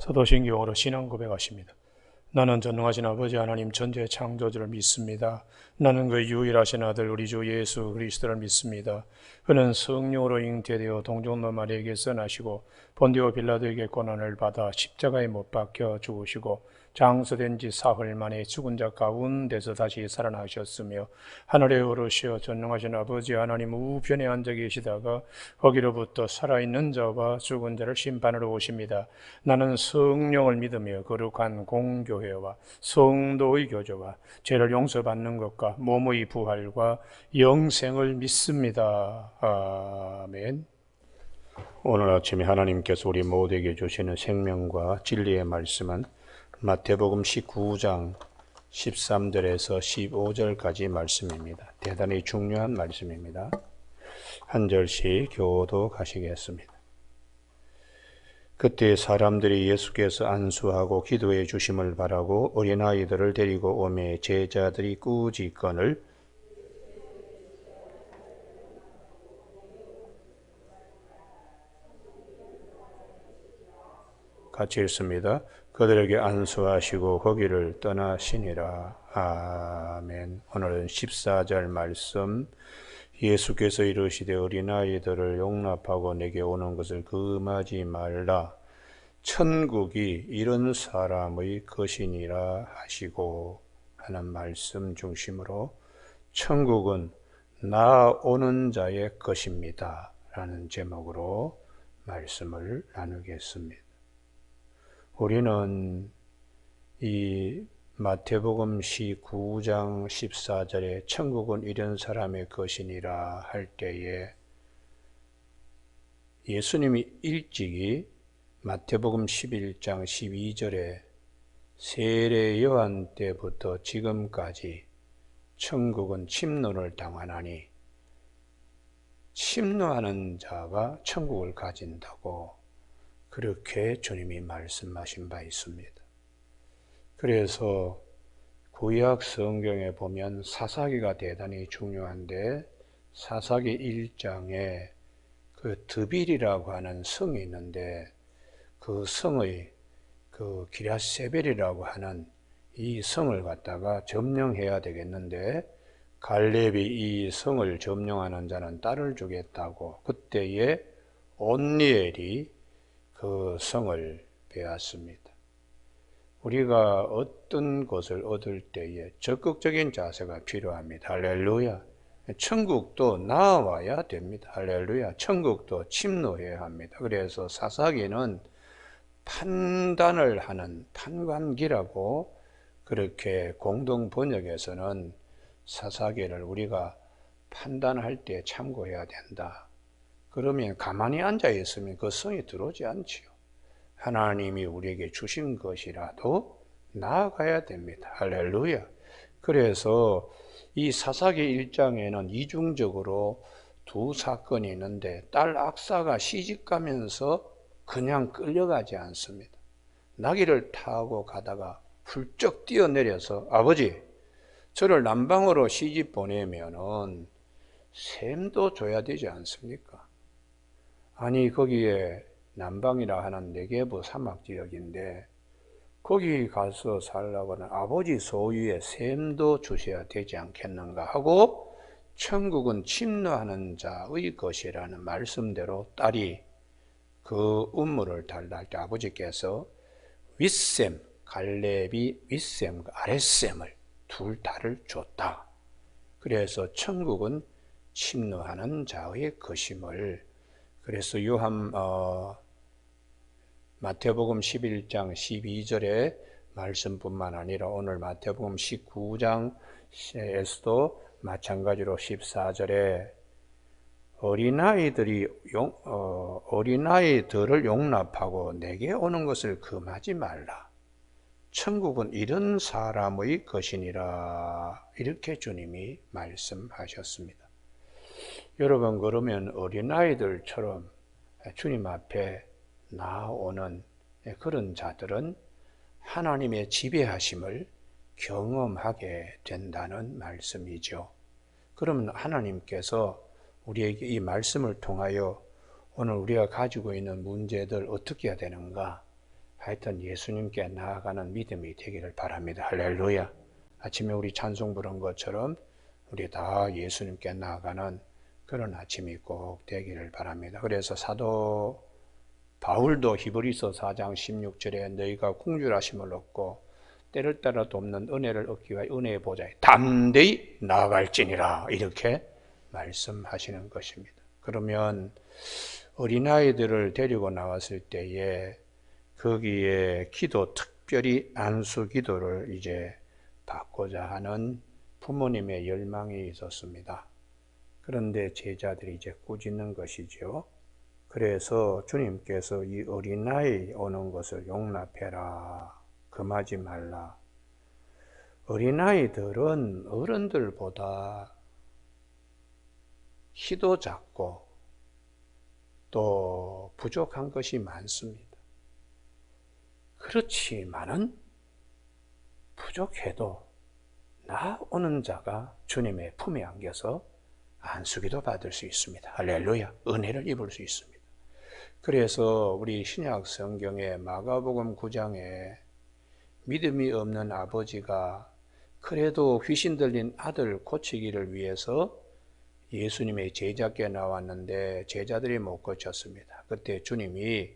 사도신경으로 신앙 고백하십니다. 나는 전능하신 아버지 하나님 전지의 창조주를 믿습니다. 나는 그 유일하신 아들 우리 주 예수 그리스도를 믿습니다. 그는 성령으로 잉태되어 동정노 마리아에게서 나시고 본디오 빌라도에게 고난을 받아 십자가에 못 박혀 죽으시고 장서된 지 사흘 만에 죽은 자 가운데서 다시 살아나셨으며 하늘에 오르시어 전능하신 아버지 하나님 우편에 앉아 계시다가 거기로부터 살아있는 자와 죽은 자를 심판하러 오십니다. 나는 성령을 믿으며 거룩한 공교회와 성도의 교제와 죄를 용서받는 것과 몸의 부활과 영생을 믿습니다. 아멘. 오늘 아침에 하나님께서 우리 모두에게 주시는 생명과 진리의 말씀은 마태복음 19장 13절에서 15절까지 말씀입니다. 대단히 중요한 말씀입니다. 한 절씩 교독하시겠습니다. 그때 사람들이 예수께서 안수하고 기도해 주심을 바라고 어린아이들을 데리고 오매 제자들이 꾸짖건을 같이 읽습니다. 그들에게 안수하시고 거기를 떠나시니라. 아멘. 오늘은 14절 말씀. 예수께서 이르시되 어린아이들을 용납하고 내게 오는 것을 금하지 말라. 천국이 이런 사람의 것이니라 하시고 하는 말씀 중심으로 천국은 나오는 자의 것입니다 라는 제목으로 말씀을 나누겠습니다. 우리는 이 마태복음 19장 14절에 천국은 이런 사람의 것이니라 할 때에 예수님이 일찍이 마태복음 11장 12절에 세례 요한 때부터 지금까지 천국은 침노를 당하나니 침노하는 자가 천국을 가진다고 그렇게 주님이 말씀하신 바 있습니다. 그래서 구약 성경에 보면 사사기가 대단히 중요한데 사사기 1장에 그 드빌이라고 하는 성이 있는데 그 성의 그 기랴세벨이라고 하는 이 성을 갖다가 점령해야 되겠는데 갈렙이 이 성을 점령하는 자는 딸을 주겠다고 그때에 온니엘이 그 성을 빼앗습니다. 우리가 어떤 것을 얻을 때에 적극적인 자세가 필요합니다. 할렐루야. 천국도 나와야 됩니다. 할렐루야. 천국도 침노해야 합니다. 그래서 사사기는 판단을 하는 판관기라고 그렇게 공동 번역에서는 사사기를 우리가 판단할 때 참고해야 된다. 그러면 가만히 앉아 있으면 그 성이 들어오지 않지요. 하나님이 우리에게 주신 것이라도 나아가야 됩니다. 할렐루야. 그래서 이 사사기 1장에는 이중적으로 두 사건이 있는데 딸 악사가 시집가면서 그냥 끌려가지 않습니다. 나귀를 타고 가다가 훌쩍 뛰어내려서 아버지 저를 남방으로 시집 보내면은 셈도 줘야 되지 않습니까? 아니 거기에 남방이라 하는 네게부 사막지역인데 거기 가서 살라고는 아버지 소유의 셈도 주셔야 되지 않겠는가 하고 천국은 침노하는 자의 것이라는 말씀대로 딸이 그 음물을 달라 할 때 아버지께서 윗셈, 갈렙이 윗셈, 아랫셈을 둘 다를 줬다. 그래서 천국은 침노하는 자의 것임을 그래서 마태복음 11장 12절의 말씀뿐만 아니라 오늘 마태복음 19장에서도 마찬가지로 14절에 어린아이들을 용납하고 내게 오는 것을 금하지 말라. 천국은 이런 사람의 것이니라. 이렇게 주님이 말씀하셨습니다. 여러분 그러면 어린아이들처럼 주님 앞에 나오는 그런 자들은 하나님의 지배하심을 경험하게 된다는 말씀이죠. 그러면 하나님께서 우리에게 이 말씀을 통하여 오늘 우리가 가지고 있는 문제들 어떻게 해야 되는가? 하여튼 예수님께 나아가는 믿음이 되기를 바랍니다. 할렐루야. 아침에 우리 찬송 부른 것처럼 우리 다 예수님께 나아가는 그런 아침이 꼭 되기를 바랍니다. 그래서 사도 바울도 히브리서 4장 16절에 너희가 궁휼하심을 얻고 때를 따라 돕는 은혜를 얻기 위하여 은혜의 보좌에 담대히 나아갈지니라 이렇게 말씀하시는 것입니다. 그러면 어린아이들을 데리고 나왔을 때에 거기에 기도, 특별히 안수 기도를 이제 받고자 하는 부모님의 열망이 있었습니다. 그런데 제자들이 이제 꾸짖는 것이죠. 그래서 주님께서 이 어린아이 오는 것을 용납해라. 금하지 말라. 어린아이들은 어른들보다 키도 작고 또 부족한 것이 많습니다. 그렇지만은 부족해도 나오는 자가 주님의 품에 안겨서 안수기도 받을 수 있습니다. 할렐루야. 은혜를 입을 수 있습니다. 그래서 우리 신약 성경의 마가복음 9장에 믿음이 없는 아버지가 그래도 귀신 들린 아들 고치기를 위해서 예수님의 제자께 나왔는데 제자들이 못 고쳤습니다. 그때 주님이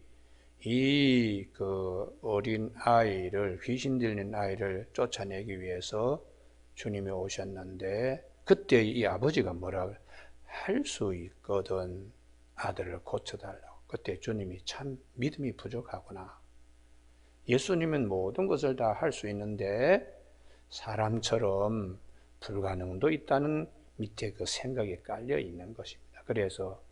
이 어린 아이를, 귀신 들린 아이를 쫓아내기 위해서 주님이 오셨는데 그때 이 아버지가 뭐라고 할 수 있거든 아들을 고쳐달라고. 그때 주님이 참 믿음이 부족하구나. 예수님은 모든 것을 다 할 수 있는데 사람처럼 불가능도 있다는 밑에 그 생각이 깔려 있는 것입니다. 그래서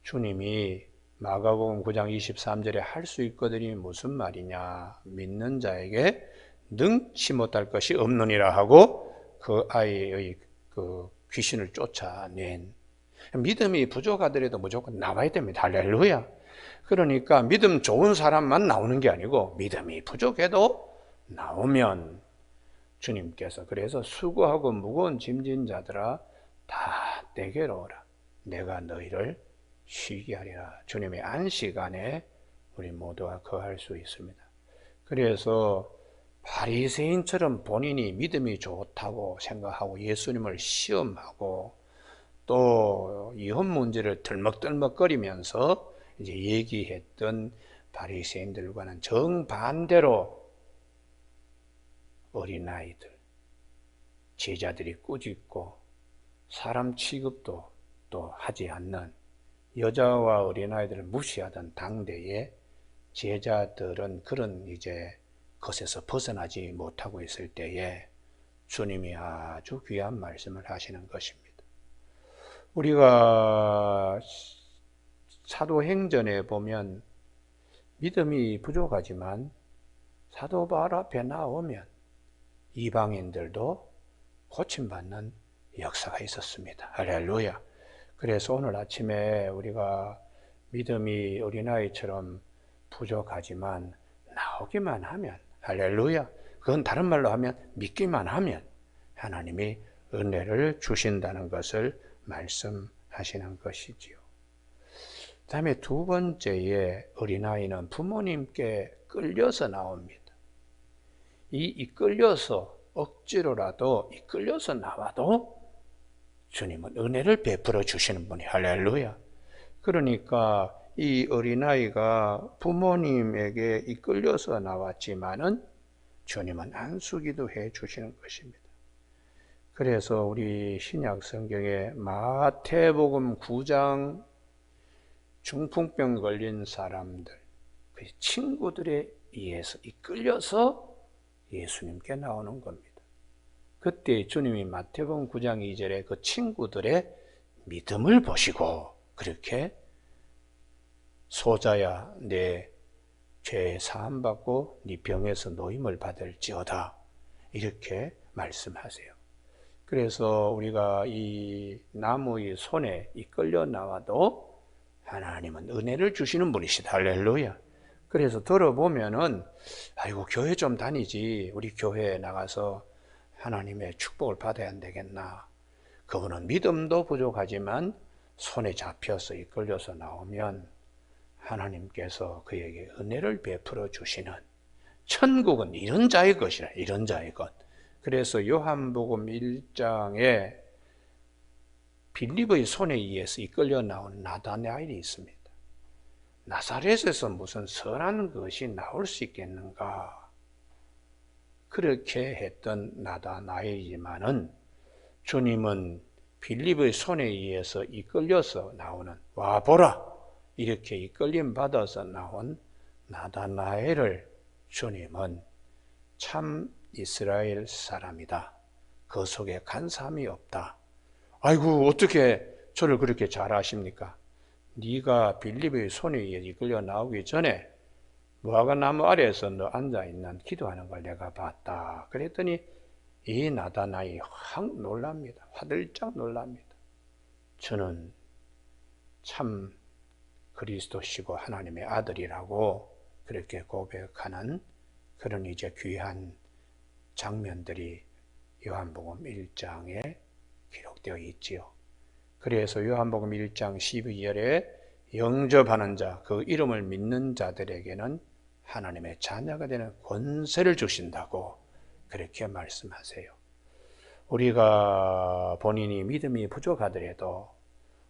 주님이 마가복음 9장 23절에 할 수 있거든이 무슨 말이냐. 믿는 자에게 능치 못할 것이 없느니라 하고 그 아이의 그 귀신을 쫓아낸 믿음이 부족하더라도 무조건 나와야 됩니다. 할렐루야. 그러니까 믿음 좋은 사람만 나오는 게 아니고 믿음이 부족해도 나오면 주님께서 그래서 수고하고 무거운 짐진 자들아 다 내게로 오라. 내가 너희를 쉬게 하리라. 주님의 안식안에 우리 모두가 거할 수 있습니다. 그래서 바리새인처럼 본인이 믿음이 좋다고 생각하고 예수님을 시험하고 또 이혼 문제를 들먹들먹거리면서 이제 얘기했던 바리새인들과는 정반대로 어린아이들, 제자들이 꾸짖고 사람 취급도 또 하지 않는 여자와 어린아이들을 무시하던 당대에 제자들은 그런 이제 것에서 벗어나지 못하고 있을 때에 주님이 아주 귀한 말씀을 하시는 것입니다. 우리가 사도행전에 보면 믿음이 부족하지만 사도 바울 앞에 나오면 이방인들도 고침받는 역사가 있었습니다. 할렐루야. 그래서 오늘 아침에 우리가 믿음이 어린아이처럼 부족하지만 나오기만 하면 할렐루야. 그건 다른 말로 하면 믿기만 하면 하나님이 은혜를 주신다는 것을 말씀하시는 것이지요. 다음에 두 번째에 어린아이는 부모님께 끌려서 나옵니다. 이끌려서 억지로라도 이끌려서 나와도 주님은 은혜를 베풀어 주시는 분이 할렐루야. 그러니까 이 어린아이가 부모님에게 이끌려서 나왔지만은 주님은 안수기도 해 주시는 것입니다. 그래서 우리 신약 성경에 마태복음 9장 중풍병 걸린 사람들, 그 친구들에 의해서 이끌려서 예수님께 나오는 겁니다. 그때 주님이 마태복음 9장 2절에 그 친구들의 믿음을 보시고 그렇게 소자야 내 죄 사함 받고 네 병에서 노임을 받을지어다 이렇게 말씀하세요. 그래서 우리가 이 나무의 손에 이끌려 나와도 하나님은 은혜를 주시는 분이시다. 할렐루야. 그래서 들어보면은 아이고 교회 좀 다니지 우리 교회에 나가서 하나님의 축복을 받아야 안 되겠나. 그분은 믿음도 부족하지만 손에 잡혀서 이끌려서 나오면 하나님께서 그에게 은혜를 베풀어 주시는 천국은 이런 자의 것이라, 이런 자의 것. 그래서 요한복음 1장에 빌립의 손에 의해서 이끌려 나온 나다나엘이 있습니다. 나사렛에서 무슨 선한 것이 나올 수 있겠는가? 그렇게 했던 나다나엘이지만은 주님은 빌립의 손에 의해서 이끌려서 나오는, 와 보라, 이렇게 이끌림 받아서 나온 나다나엘을 주님은 참 이스라엘 사람이다, 그 속에 간사함이 없다. 아이고 어떻게 저를 그렇게 잘 아십니까? 네가 빌립의 손에 의해 이끌려 나오기 전에 무화과 나무 아래에서 너 앉아있는 기도하는 걸 내가 봤다. 그랬더니 이 나다나엘이 확 놀랍니다. 화들짝 놀랍니다. 저는 참 그리스도시고 하나님의 아들이라고 그렇게 고백하는 그런 이제 귀한 장면들이 요한복음 1장에 기록되어 있지요. 그래서 요한복음 1장 12절에 영접하는 자, 그 이름을 믿는 자들에게는 하나님의 자녀가 되는 권세를 주신다고 그렇게 말씀하세요. 우리가 본인이 믿음이 부족하더라도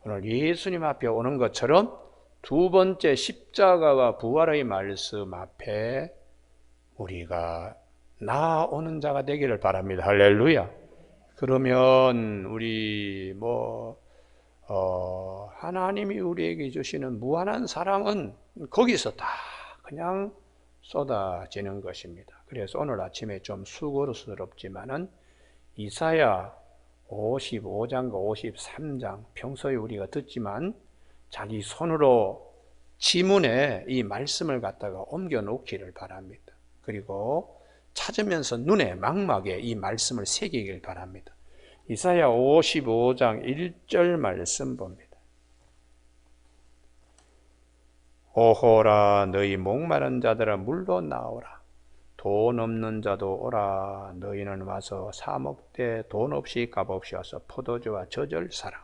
오늘 예수님 앞에 오는 것처럼 두 번째 십자가와 부활의 말씀 앞에 우리가 나아오는 자가 되기를 바랍니다. 할렐루야. 그러면 우리 하나님이 우리에게 주시는 무한한 사랑은 거기서 다 그냥 쏟아지는 것입니다. 그래서 오늘 아침에 좀 수고스럽지만은 이사야 55장과 53장 평소에 우리가 듣지만 자기 손으로 지문에 이 말씀을 갖다가 옮겨 놓기를 바랍니다. 그리고 찾으면서 눈에 망막에 이 말씀을 새기길 바랍니다. 이사야 55장 1절 말씀 봅니다. 오호라 너희 목마른 자들아 물로 나오라. 돈 없는 자도 오라. 너희는 와서 사 먹되 돈 없이 값없이 와서 포도주와 젖을 사라.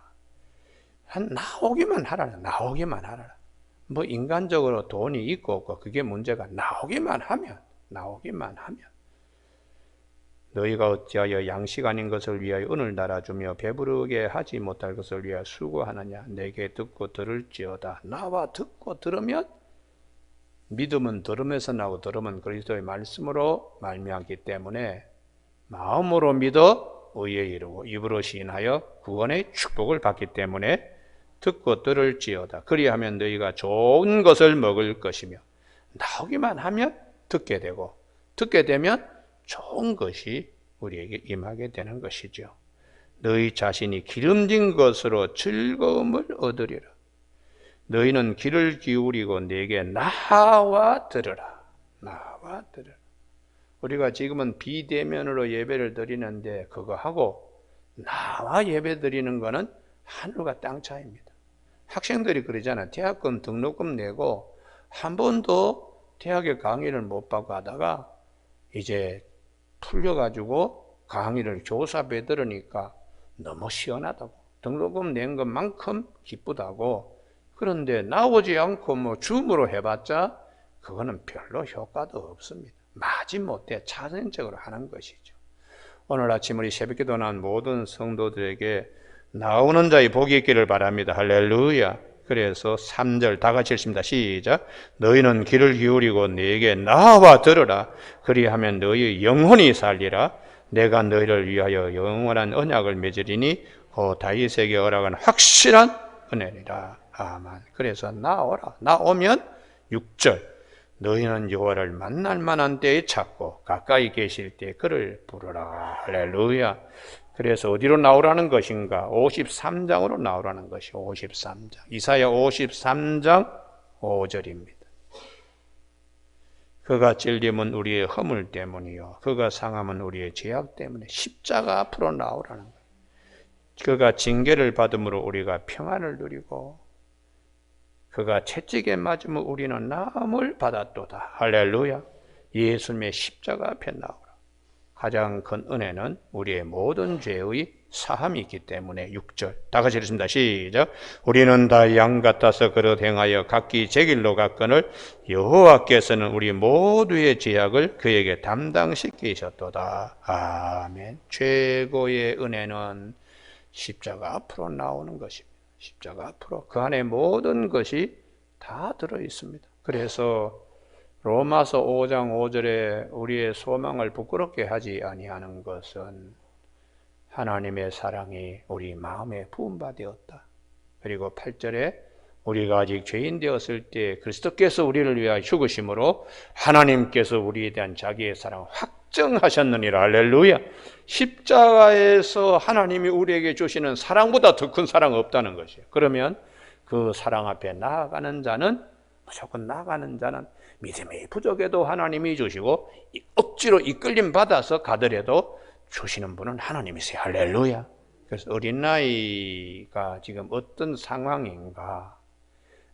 나오기만 하라. 나오기만 하라. 뭐 인간적으로 돈이 있고 없고 그게 문제가 나오기만 하면 너희가 어찌하여 양식 아닌 것을 위하여 은을 달아주며 배부르게 하지 못할 것을 위하여 수고하느냐. 내게 듣고 들을지어다. 나와 듣고 들으면 믿음은 들음에서 나고 들음은 그리스도의 말씀으로 말미암기 때문에 마음으로 믿어 의에 이르고 입으로 시인하여 구원의 축복을 받기 때문에 듣고 들을지어다. 그리하면 너희가 좋은 것을 먹을 것이며 나오기만 하면 듣게 되고 듣게 되면 좋은 것이 우리에게 임하게 되는 것이죠. 너희 자신이 기름진 것으로 즐거움을 얻으리라. 너희는 귀를 기울이고 내게 나와 들으라. 나와 들으라. 우리가 지금은 비대면으로 예배를 드리는데 그거 하고 나와 예배 드리는 거는 하늘과 땅 차이입니다. 학생들이 그러잖아요. 대학금 등록금 내고 한 번도 대학에 강의를 못 받고 하다가 이제 풀려가지고 강의를 교사배 들으니까 너무 시원하다고, 등록금 낸 것만큼 기쁘다고. 그런데 나오지 않고 줌으로 해봤자 그거는 별로 효과도 없습니다. 마지못해 자연적으로 하는 것이죠. 오늘 아침 우리 새벽기도 난 모든 성도들에게 나오는 자의 복이 있기를 바랍니다. 할렐루야. 그래서 3절 다 같이 읽습니다. 시작. 너희는 귀를 기울이고 내게 나와 들으라. 그리하면 너희 영혼이 살리라. 내가 너희를 위하여 영원한 언약을 맺으리니 다윗에게 허락한 확실한 은혜니라. 아멘. 그래서 나오라. 나오면 6절 너희는 여호와를 만날 만한 때에 찾고 가까이 계실 때 그를 부르라. 할렐루야. 그래서 어디로 나오라는 것인가? 53장으로 나오라는 것이 53장. 이사야 53장 5절입니다. 그가 찔림은 우리의 허물 때문이요 그가 상함은 우리의 죄악 때문에 십자가 앞으로 나오라는 거예요. 그가 징계를 받음으로 우리가 평안을 누리고 그가 채찍에 맞으면 우리는 나음을 받았도다. 할렐루야. 예수님의 십자가 앞에 나오라. 가장 큰 은혜는 우리의 모든 죄의 사함이 있기 때문에 6절 다 같이 읽습니다. 시작. 우리는 다 양 같아서 그릇 행하여 각기 제 길로 갔거늘 여호와께서는 우리 모두의 죄악을 그에게 담당시키셨도다. 아멘. 최고의 은혜는 십자가 앞으로 나오는 것입니다. 십자가 앞으로 그 안에 모든 것이 다 들어 있습니다. 그래서 로마서 5장 5절에 우리의 소망을 부끄럽게 하지 아니하는 것은 하나님의 사랑이 우리 마음에 부은 바 되었다. 그리고 8절에 우리가 아직 죄인 되었을 때 그리스도께서 우리를 위하여 죽으심으로 하나님께서 우리에 대한 자기의 사랑을 확정하셨느니라. 할렐루야. 십자가에서 하나님이 우리에게 주시는 사랑보다 더 큰 사랑 없다는 것이에요. 그러면 그 사랑 앞에 나아가는 자는 무조건 나아가는 자는 믿음이 부족해도 하나님이 주시고 억지로 이끌림 받아서 가더라도 주시는 분은 하나님이세요. 할렐루야. 그래서 어린아이가 지금 어떤 상황인가,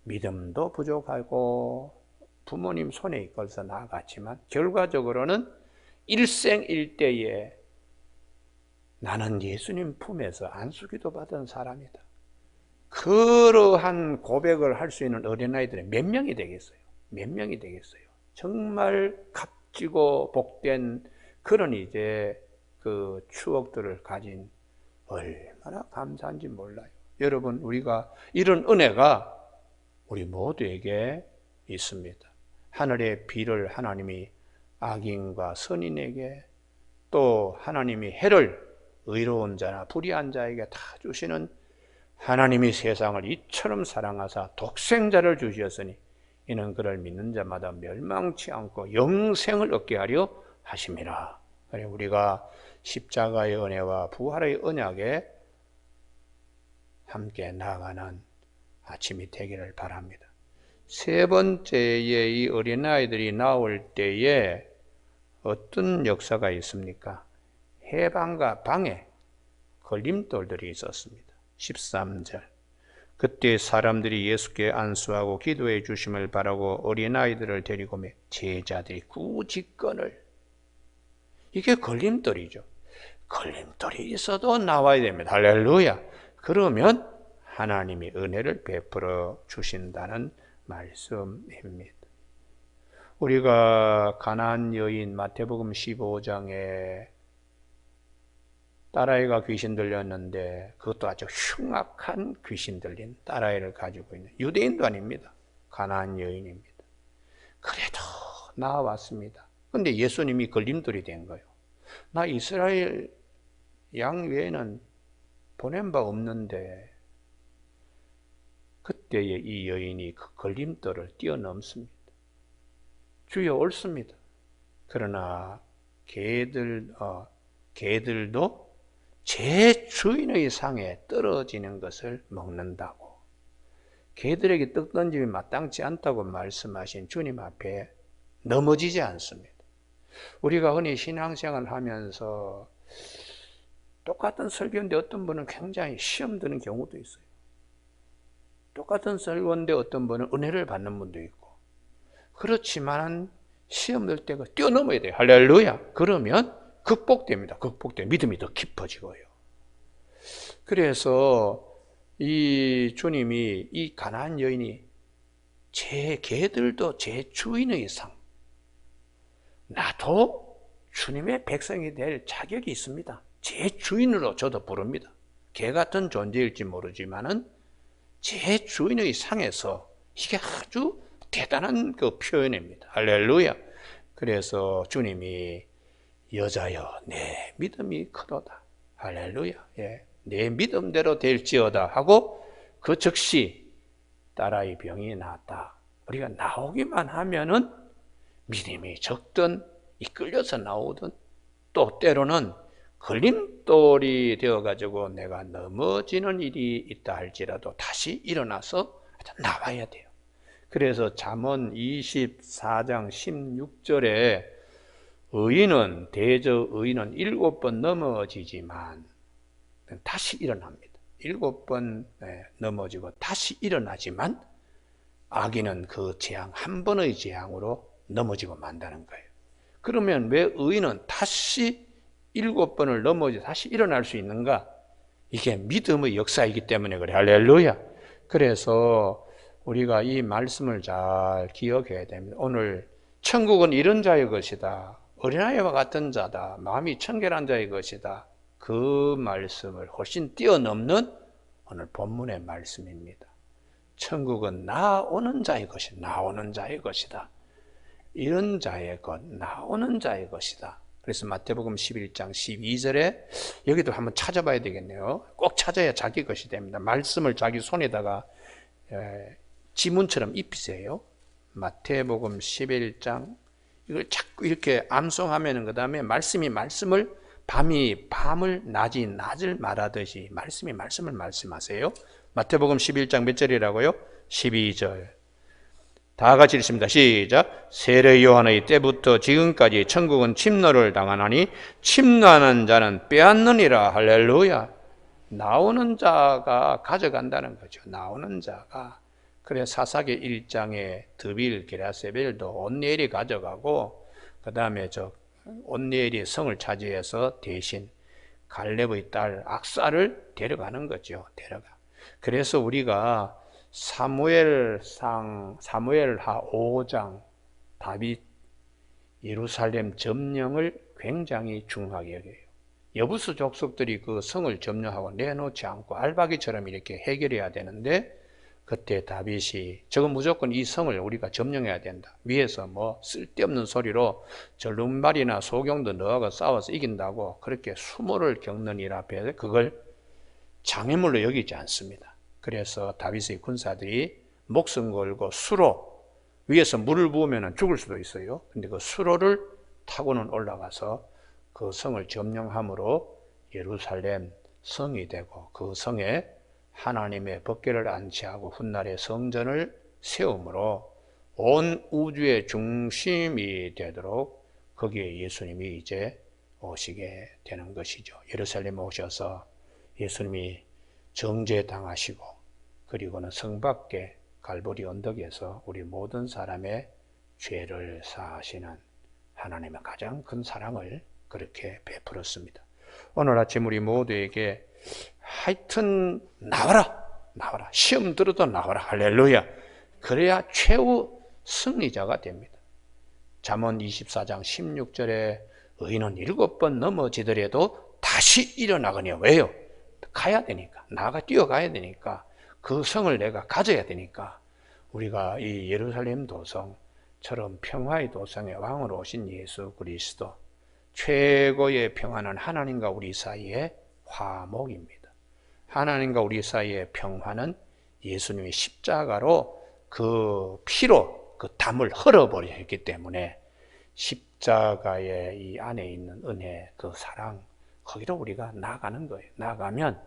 믿음도 부족하고 부모님 손에 이끌려서 나아갔지만 결과적으로는 일생일대에 나는 예수님 품에서 안수기도 받은 사람이다. 그러한 고백을 할 수 있는 어린아이들이 몇 명이 되겠어요? 몇 명이 되겠어요? 정말 값지고 복된 그런 이제 그 추억들을 가진 얼마나 감사한지 몰라요. 여러분, 우리가 이런 은혜가 우리 모두에게 있습니다. 하늘의 비를 하나님이 악인과 선인에게, 또 하나님이 해를 의로운 자나 불의한 자에게 다 주시는 하나님이 세상을 이처럼 사랑하사 독생자를 주셨으니 이는 그를 믿는 자마다 멸망치 않고 영생을 얻게 하려 하심이라. 그래, 우리가 십자가의 은혜와 부활의 언약에 함께 나아가는 아침이 되기를 바랍니다. 세 번째에 이 어린아이들이 나올 때에 어떤 역사가 있습니까? 해방과 방해, 걸림돌들이 있었습니다. 13절. 그때 사람들이 예수께 안수하고 기도해 주심을 바라고 어린아이들을 데리고 오매 제자들이 구직건을, 이게 걸림돌이죠. 걸림돌이 있어도 나와야 됩니다. 할렐루야. 그러면 하나님이 은혜를 베풀어 주신다는 말씀입니다. 우리가 가나안 여인 마태복음 15장에 딸아이가 귀신 들렸는데 그것도 아주 흉악한 귀신 들린 딸아이를 가지고 있는 유대인도 아닙니다. 가나안 여인입니다. 그래도 나와왔습니다. 그런데 예수님이 걸림돌이 된 거예요. 나 이스라엘 양 외에는 보낸 바 없는데, 그때에 이 여인이 그 걸림돌을 뛰어넘습니다. 주여 옳습니다. 그러나 개들도 제 주인의 상에 떨어지는 것을 먹는다고, 개들에게 떡 던짐이 마땅치 않다고 말씀하신 주님 앞에 넘어지지 않습니다. 우리가 흔히 신앙생활을 하면서 똑같은 설교인데 어떤 분은 굉장히 시험 드는 경우도 있어요. 똑같은 설교인데 어떤 분은 은혜를 받는 분도 있고, 그렇지만 시험 들 때가 뛰어넘어야 돼요. 할렐루야. 그러면 극복됩니다. 믿음이 더 깊어지고요. 그래서 이 주님이, 이 가나안 여인이 제 개들도 제 주인의 상, 나도 주님의 백성이 될 자격이 있습니다. 제 주인으로 저도 부릅니다. 개 같은 존재일지 모르지만은 제 주인의 상에서, 이게 아주 대단한 그 표현입니다. 할렐루야. 그래서 주님이 여자여 내 믿음이 크도다. 할렐루야. 예, 내 믿음대로 될지어다 하고 그 즉시 딸아이 병이 나았다. 우리가 나오기만 하면은 믿음이 적든 이끌려서 나오든, 또 때로는 걸림돌이 되어가지고 내가 넘어지는 일이 있다 할지라도 다시 일어나서 나와야 돼요. 그래서 잠언 24장 16절에 대저 의인은 7번 넘어지지만 다시 일어납니다. 7번 넘어지고 다시 일어나지만 악인은 그 재앙, 한 번의 재앙으로 넘어지고 만다는 거예요. 그러면 왜 의인은 다시 7번을 넘어져 다시 일어날 수 있는가? 이게 믿음의 역사이기 때문에 그래. 할렐루야. 그래서 우리가 이 말씀을 잘 기억해야 됩니다. 오늘 천국은 이런 자의 것이다. 어린아이와 같은 자다. 마음이 청결한 자의 것이다. 그 말씀을 훨씬 뛰어넘는 오늘 본문의 말씀입니다. 천국은 나오는 자의 것이다. 나오는 자의 것이다. 이런 자의 것, 나오는 자의 것이다. 그래서 마태복음 11장 12절에 여기도 한번 찾아봐야 되겠네요. 꼭 찾아야 자기 것이 됩니다. 말씀을 자기 손에다가 지문처럼 입히세요. 마태복음 11장 이걸 자꾸 이렇게 암송하면은 그 다음에 말씀이 말씀을 밤이 밤을 낮이 낮을 말하듯이 말씀이 말씀을 말씀하세요. 마태복음 11장 몇 절이라고요? 12절. 다 같이 읽습니다. 시작. 세례 요한의 때부터 지금까지 천국은 침노를 당하나니 침노하는 자는 빼앗느니라. 할렐루야. 나오는 자가 가져간다는 거죠. 나오는 자가. 그래 사사기 1장에 드빌 게라세벨도 온니엘이 가져가고 그 다음에 온니엘이 성을 차지해서 대신 갈렙의 딸 악사를 데려가는 거죠. 데려가. 그래서 우리가 사무엘하 5장 다윗 예루살렘 점령을 굉장히 중요하게 여겨요. 여부수 족속들이 그 성을 점령하고 내놓지 않고 알바기처럼 이렇게 해결해야 되는데 그때 다윗이 저건 무조건 이 성을 우리가 점령해야 된다. 위에서 뭐 쓸데없는 소리로 절름발이나 소경도 넣어가 싸워서 이긴다고 그렇게 수모를 겪는 일 앞에 그걸 장애물로 여기지 않습니다. 그래서 다윗의 군사들이 목숨 걸고 수로 위에서 물을 부으면 죽을 수도 있어요. 근데 그 수로를 타고는 올라가서 그 성을 점령함으로 예루살렘 성이 되고 그 성에 하나님의 법궤를 안치하고 훗날에 성전을 세움으로 온 우주의 중심이 되도록 거기에 예수님이 이제 오시게 되는 것이죠. 예루살렘에 오셔서 예수님이 정죄당하시고 그리고는 성 밖에 갈보리 언덕에서 우리 모든 사람의 죄를 사하시는 하나님의 가장 큰 사랑을 그렇게 베풀었습니다. 오늘 아침 우리 모두에게 하여튼 나와라 시험 들어도 나와라. 할렐루야. 그래야 최후 승리자가 됩니다. 잠언 24장 16절에 의인은 7번 넘어지더라도 다시 일어나거니와. 왜요? 가야 되니까. 나가 뛰어가야 되니까. 그 성을 내가 가져야 되니까. 우리가 이 예루살렘 도성처럼 평화의 도성의 왕으로 오신 예수 그리스도, 최고의 평화는 하나님과 우리 사이의 화목입니다. 하나님과 우리 사이의 평화는 예수님의 십자가로 그 피로 그 담을 흘어버렸기 때문에 십자가의 이 안에 있는 은혜, 그 사랑, 거기로 우리가 나아가는 거예요. 나아가면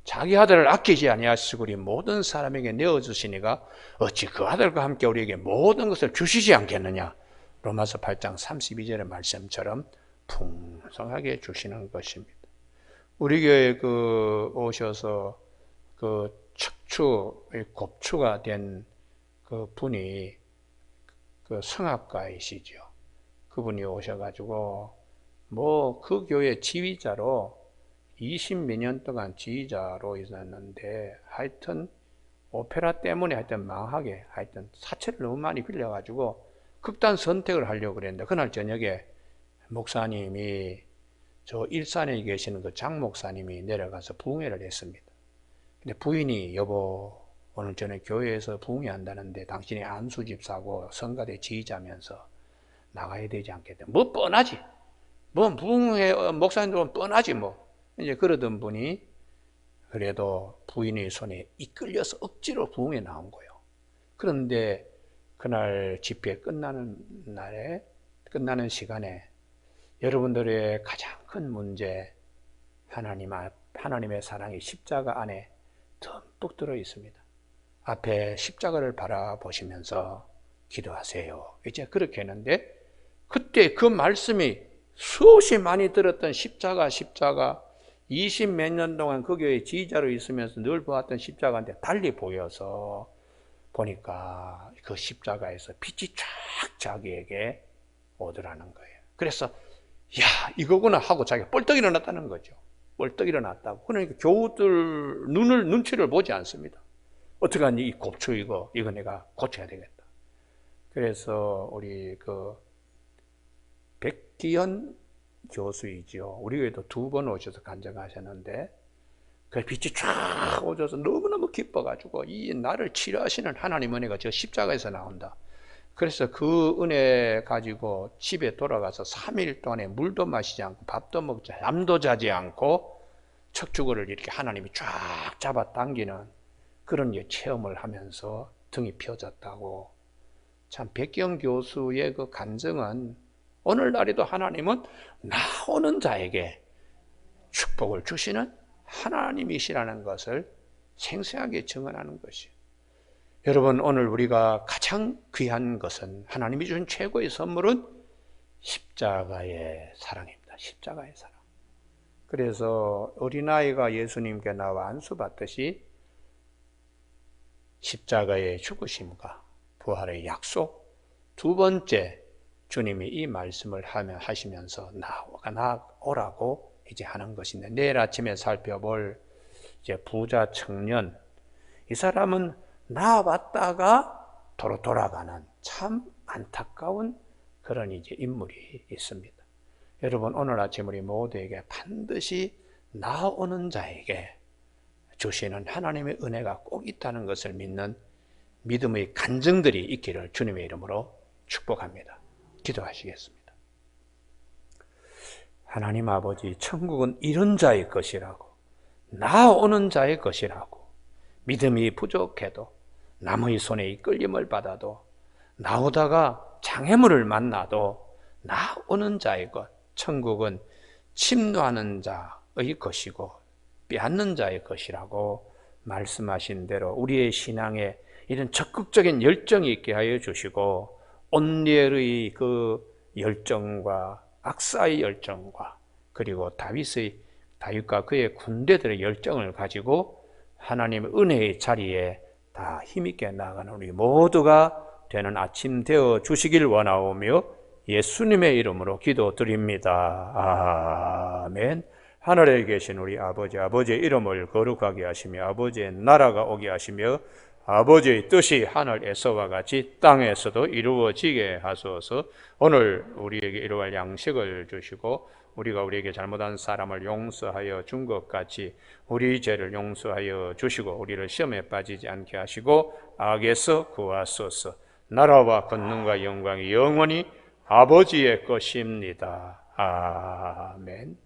자기 아들을 아끼지 아니하시고 우리 모든 사람에게 내어주시니가 어찌 그 아들과 함께 우리에게 모든 것을 주시지 않겠느냐. 로마서 8장 32절의 말씀처럼 풍성하게 주시는 것입니다. 우리 교회에 오셔서 척추, 곱추가 된 그 분이 성악가이시죠. 그분이 오셔가지고 그 교회 지휘자로 20몇 년 동안 지휘자로 있었는데 하여튼 오페라 때문에 하여튼 망하게 하여튼 사채를 너무 많이 빌려가지고 극단 선택을 하려고 그랬는데 그날 저녁에 목사님이 저 일산에 계시는 그 장 목사님이 내려가서 부흥회를 했습니다. 근데 부인이 여보 오늘 전에 교회에서 부흥회 한다는데 당신이 안수 집사고 성가대 지휘자면서 나가야 되지 않겠다. 뭐 뻔하지. 뭐 부흥회 목사님들은 뻔하지 뭐. 이제 그러던 분이 그래도 부인의 손에 이끌려서 억지로 부흥회 나온 거예요. 그런데 그날 집회 끝나는 끝나는 시간에 여러분들의 가장 큰 문제 하나님의 사랑이 십자가 안에 듬뿍 들어 있습니다. 앞에 십자가를 바라보시면서 기도하세요. 이제 그렇게 했는데 그때 그 말씀이 수없이 많이 들었던 십자가 20몇 년 동안 그 교회 지휘자로 있으면서 늘 보았던 십자가인데 달리 보여서 보니까 그 십자가에서 빛이 쫙 자기에게 오더라는 거예요. 그래서 야 이거구나 하고 자기가 뻘떡 일어났다는 거죠. 벌떡 일어났다고. 그러니까 교우들 눈치를 보지 않습니다. 어떻게 하니 이 곱추 이거 내가 고쳐야 되겠다. 그래서 우리 백기현 교수이지요. 우리 교회도 2번 오셔서 간증하셨는데 그 빛이 쫙 오셔서 너무너무 기뻐가지고 이 나를 치료하시는 하나님 은혜가 저 십자가에서 나온다. 그래서 그 은혜 가지고 집에 돌아가서 3일 동안에 물도 마시지 않고 밥도 먹지 잠도 자지 않고 척추근을 이렇게 하나님이 쫙 잡아당기는 그런 체험을 하면서 등이 펴졌다고. 참 백경 교수의 그 간증은 오늘날에도 하나님은 나오는 자에게 축복을 주시는 하나님이시라는 것을 생생하게 증언하는 것이에요. 여러분, 오늘 우리가 가장 귀한 것은, 하나님이 주신 최고의 선물은 십자가의 사랑입니다. 십자가의 사랑. 그래서 어린아이가 예수님께 나와 안수받듯이 십자가의 죽으심과 부활의 약속, 2번째 주님이 이 말씀을 하시면서 나오라고 이제 하는 것인데, 내일 아침에 살펴볼 이제 부자 청년, 이 사람은 나왔다가 도로 돌아가는 참 안타까운 그런 이제 인물이 있습니다. 여러분, 오늘 아침 우리 모두에게 반드시 나오는 자에게 주시는 하나님의 은혜가 꼭 있다는 것을 믿는 믿음의 간증들이 있기를 주님의 이름으로 축복합니다. 기도하시겠습니다. 하나님 아버지, 천국은 이런 자의 것이라고, 나오는 자의 것이라고, 믿음이 부족해도 남의 손에 이끌림을 받아도 나오다가 장애물을 만나도 나오는 자의 것, 천국은 침노하는 자의 것이고 빼앗는 자의 것이라고 말씀하신 대로 우리의 신앙에 이런 적극적인 열정이 있게 하여 주시고, 온리엘의 그 열정과 악사의 열정과 그리고 다윗과 그의 군대들의 열정을 가지고 하나님의 은혜의 자리에 다 힘있게 나아가는 우리 모두가 되는 아침 되어 주시길 원하오며 예수님의 이름으로 기도드립니다. 아멘. 하늘에 계신 우리 아버지, 아버지의 이름을 거룩하게 하시며 아버지의 나라가 오게 하시며 아버지의 뜻이 하늘에서와 같이 땅에서도 이루어지게 하소서. 오늘 우리에게 일용할 양식을 주시고 우리가 우리에게 잘못한 사람을 용서하여 준 것 같이 우리 죄를 용서하여 주시고 우리를 시험에 빠지지 않게 하시고 악에서 구하소서. 나라와 권능과 영광이 영원히 아버지의 것입니다. 아멘.